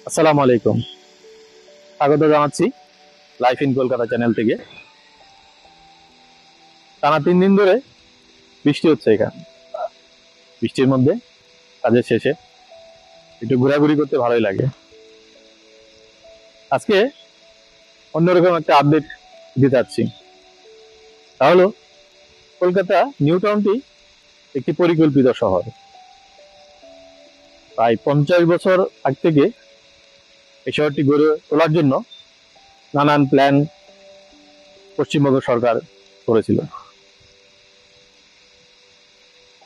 আসসালামু আলাইকুম। স্বাগত জানাচ্ছি লাইফ ইন কলকাতা চ্যানেল থেকে। টানা 3 দিন ধরে বৃষ্টি হচ্ছে এখানে। বৃষ্টির মধ্যে কাজের শেষে একটু ঘোরাঘুরি করতে ভালোই লাগে। আজকে অন্যরকম একটা আপডেট দিতে চাচ্ছি। তাহলে কলকাতা নিউ টাউনটি একটি পরিকল্পিত শহর। প্রায় 50 বছর আগ থেকে এই শহরটি গড়ে তোলার জন্য নানান প্ল্যান পশ্চিমবঙ্গ সরকার করেছিল।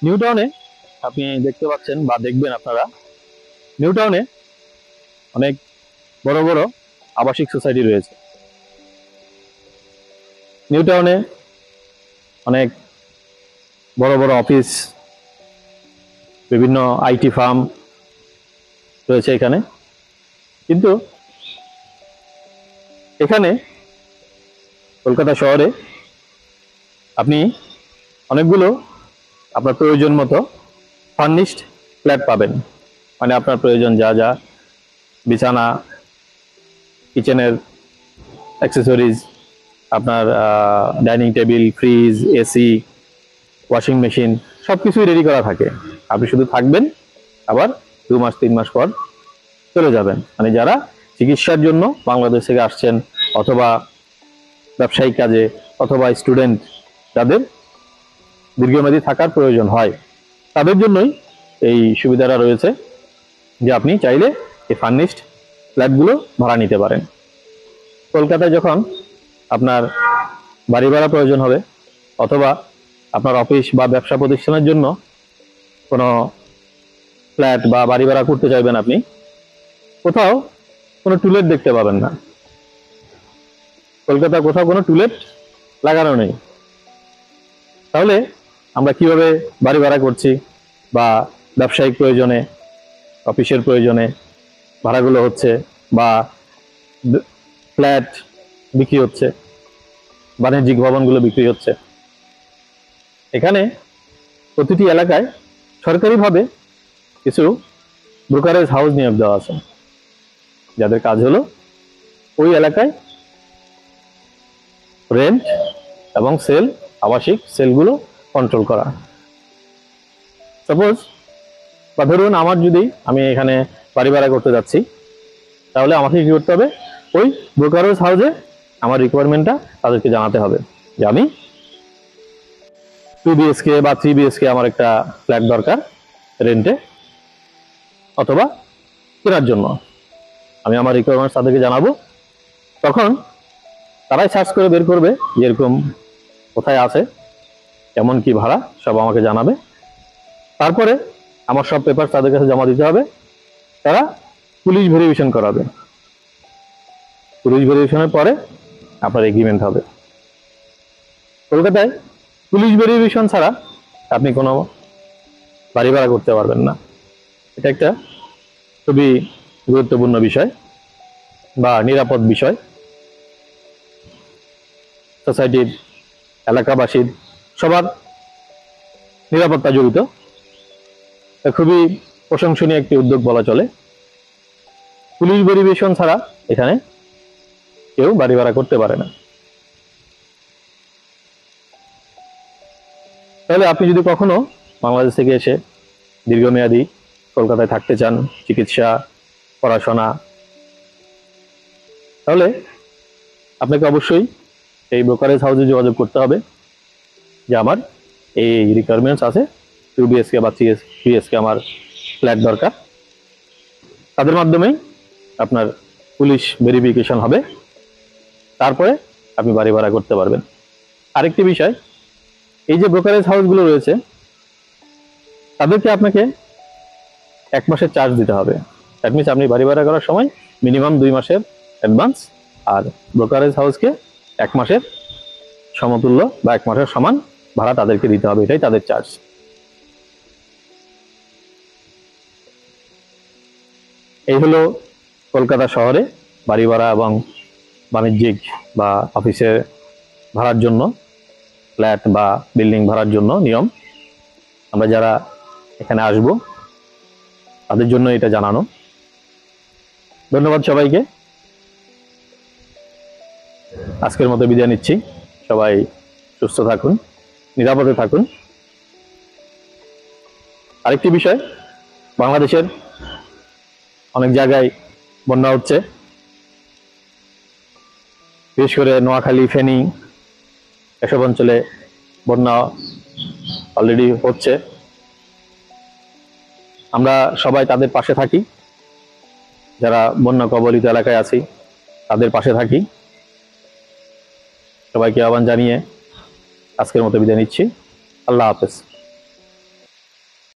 নিউ টাউনে আপনি দেখতে পাচ্ছেন বা দেখবেন আপনারা, নিউ টাউনে অনেক বড় বড় আবাসিক সোসাইটি রয়েছে। নিউ টাউনে অনেক বড় বড় অফিস, বিভিন্ন আইটি ফার্ম রয়েছে এখানে। কিন্তু এখানে কলকাতা শহরে আপনি অনেকগুলো আপনার প্রয়োজন মতো ফার্নিশড ফ্ল্যাট পাবেন। মানে আপনার প্রয়োজন যা যা, বিছানা, কিচেনের অ্যাক্সেসরিজ, আপনার dining table, fridge, AC, washing machine সব কিছুই রেডি করা থাকে। আপনি শুধু থাকবেন, আবার 2 মাস 3 মাস পর চলে যাবেন। মানে যারা চিকিৎসার জন্য বাংলাদেশ থেকে আসছেন, অথবা ব্যবসায়িক কাজে, অথবা স্টুডেন্ট যাদের দীর্ঘমেয়াদী থাকার প্রয়োজন হয়, তাদের জন্যই এই সুবিধাটা রয়েছে যে আপনি চাইলে এই ফার্নিশড ফ্ল্যাটগুলো ভাড়া নিতে পারেন। কলকাতায় যখন আপনার বাড়ি ভাড়া প্রয়োজন হবে, অথবা আপনার অফিস বা ব্যবসা প্রতিষ্ঠানের জন্য কোনো ফ্ল্যাট বা বাড়ি ভাড়া করতে চাইবেন, আপনি কোথাও কোনো টুলেট দেখতে পাবেন না। কলকাতা কোথাও কোনো টুলেট লাগানো নেই। তাহলে আমরা কিভাবে বাড়ি ভাড়া করছি বা ব্যবসায়িক প্রয়োজনে, অফিসের প্রয়োজনে ভাড়াগুলো হচ্ছে, বা ফ্ল্যাট বিক্রি হচ্ছে, বাণিজ্যিক ভবনগুলো বিক্রি হচ্ছে। এখানে প্রতিটি এলাকায় সরকারিভাবে কিছু ব্রোকারেজ হাউস নিয়োগ দেওয়া আছে, যাদের কাজ হলো ওই এলাকায় রেন্ট এবং সেল, আবাসিক সেলগুলো কন্ট্রোল করা। সাপোজ বা ধরুন আমি এখানে বাড়ি ভাড়া করতে যাচ্ছি, তাহলে আমাকে কি করতে হবে? ওই ব্রোকারেজ হাউসে আমার রিকোয়ারমেন্টটা তাদেরকে জানাতে হবে যে আমি 2 BHK বা 3 BHK আমার একটা ফ্ল্যাট দরকার রেন্টে অথবা কেনার জন্য। আমি আমার রিকোয়ারমেন্ট তাদেরকে জানাবো, তখন তারাই সার্চ করে বের করবে যে এরকম কোথায় আছে, কেমন কি ভাড়া, সব আমাকে জানাবে। তারপরে আমার সব পেপার তাদের কাছে জমা দিতে হবে। তারা পুলিশ ভেরিফিকেশন করাবে। পুলিশ ভেরিফিকেশনের পরে আপনার এগ্রিমেন্ট হবে। কলকাতায় পুলিশ ভেরিফিকেশন ছাড়া আপনি কোনো বাড়ি ভাড়া করতে পারবেন না। এটা একটা খুবই গুরুত্বপূর্ণ বিষয় বা নিরাপদ বিষয়। সোসাইটির, এলাকাবাসীর সবার নিরাপত্তা জড়িত। খুবই প্রশংসনীয় একটি উদ্যোগ বলা চলে। পুলিশ ভেরিফিকেশন ছাড়া এখানে কেউ বাড়ি ভাড়া করতে পারে না। তাহলে আপনি যদি কখনো বাংলাদেশ থেকে এসে দীর্ঘমেয়াদী কলকাতায় থাকতে চান, চিকিৎসা, পড়াশোনা, তাহলে আপনাকে অবশ্যই এই ব্রোকারেজ হাউসে যোগাযোগ করতে হবে যে আমার এই রিকোয়ারমেন্টস আছে, 2 BHK বা 3 BHK আমার ফ্ল্যাট দরকার। তাদের মাধ্যমেই আপনার পুলিশ ভেরিফিকেশন হবে, তারপরে আপনি বাড়ি ভাড়া করতে পারবেন। আরেকটি বিষয়, এই যে ব্রোকারেজ হাউসগুলো রয়েছে, তাদেরকে আপনাকে 1 মাসের চার্জ দিতে হবে। দ্যাট মিনস আপনি বাড়ি ভাড়া করার সময় মিনিমাম 2 মাসের অ্যাডভান্স, আর ব্রোকারেজ হাউসকে 1 মাসের সমতুল্য বা 1 মাসের সমান ভাড়া তাদেরকে দিতে হবে। এটাই তাদের চার্জ। এই হলো কলকাতা শহরে বাড়ি ভাড়া এবং বাণিজ্যিক বা অফিসে ভাড়ার জন্য, ফ্ল্যাট বা বিল্ডিং ভাড়ার জন্য নিয়ম। আমরা যারা এখানে আসব তাদের জন্য এটা জানানো। ধন্যবাদ সবাইকে। আজকের মতো বিদায় নিচ্ছি। সবাই সুস্থ থাকুন, নিরাপদে থাকুন। আরেকটি বিষয়, বাংলাদেশের অনেক জায়গায় বন্যা হচ্ছে, বিশেষ করে নোয়াখালী, ফেনী এসব অঞ্চলে বন্যা অলরেডি হচ্ছে। আমরা সবাই তাদের পাশে থাকি, যারা বন্যা কবলিত এলাকায় আছি তাদের পাশে থাকি। সবাইকে আহ্বান জানিয়ে আজকের মতো বিদায় নিচ্ছি। আল্লাহ হাফেজ।